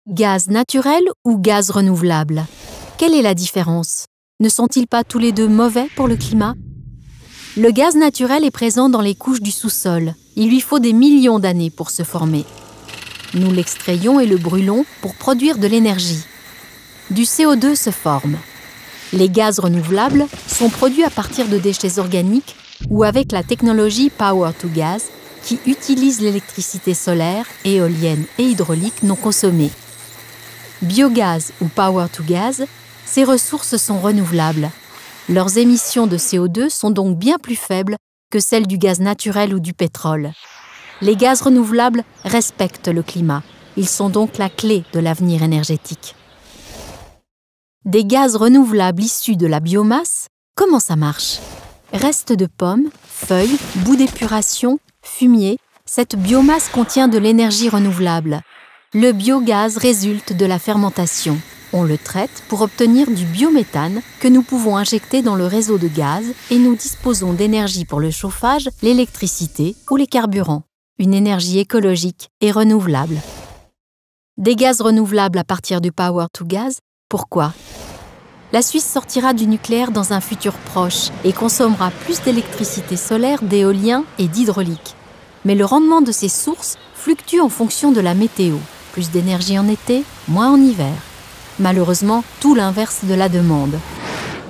Gaz naturel ou gaz renouvelable? Quelle est la différence? Ne sont-ils pas tous les deux mauvais pour le climat? Le gaz naturel est présent dans les couches du sous-sol. Il lui faut des millions d'années pour se former. Nous l'extrayons et le brûlons pour produire de l'énergie. Du CO2 se forme. Les gaz renouvelables sont produits à partir de déchets organiques ou avec la technologie Power to Gas qui utilise l'électricité solaire, éolienne et hydraulique non consommée. Biogaz ou Power to Gas, ces ressources sont renouvelables. Leurs émissions de CO2 sont donc bien plus faibles que celles du gaz naturel ou du pétrole. Les gaz renouvelables respectent le climat. Ils sont donc la clé de l'avenir énergétique. Des gaz renouvelables issus de la biomasse, comment ça marche? Restes de pommes, feuilles, bouts d'épuration, fumier, cette biomasse contient de l'énergie renouvelable. Le biogaz résulte de la fermentation. On le traite pour obtenir du biométhane que nous pouvons injecter dans le réseau de gaz et nous disposons d'énergie pour le chauffage, l'électricité ou les carburants. Une énergie écologique et renouvelable. Des gaz renouvelables à partir du Power to Gas, pourquoi? La Suisse sortira du nucléaire dans un futur proche et consommera plus d'électricité solaire, d'éolien et d'hydraulique. Mais le rendement de ces sources fluctue en fonction de la météo. Plus d'énergie en été, moins en hiver. Malheureusement, tout l'inverse de la demande.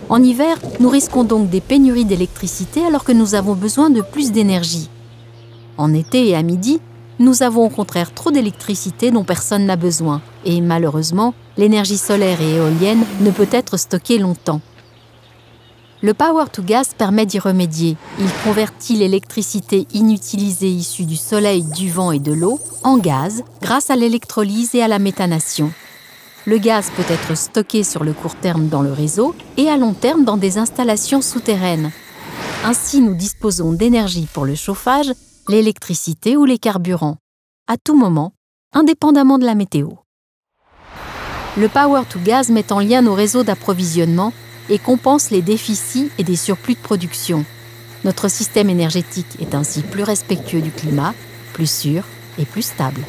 En hiver, nous risquons donc des pénuries d'électricité alors que nous avons besoin de plus d'énergie. En été et à midi, nous avons au contraire trop d'électricité dont personne n'a besoin. Et malheureusement, l'énergie solaire et éolienne ne peut être stockée longtemps. Le Power to Gas permet d'y remédier. Il convertit l'électricité inutilisée issue du soleil, du vent et de l'eau en gaz grâce à l'électrolyse et à la méthanation. Le gaz peut être stocké sur le court terme dans le réseau et à long terme dans des installations souterraines. Ainsi, nous disposons d'énergie pour le chauffage, l'électricité ou les carburants, à tout moment, indépendamment de la météo. Le Power to Gas met en lien nos réseaux d'approvisionnement et compense les déficits et des surplus de production. Notre système énergétique est ainsi plus respectueux du climat, plus sûr et plus stable.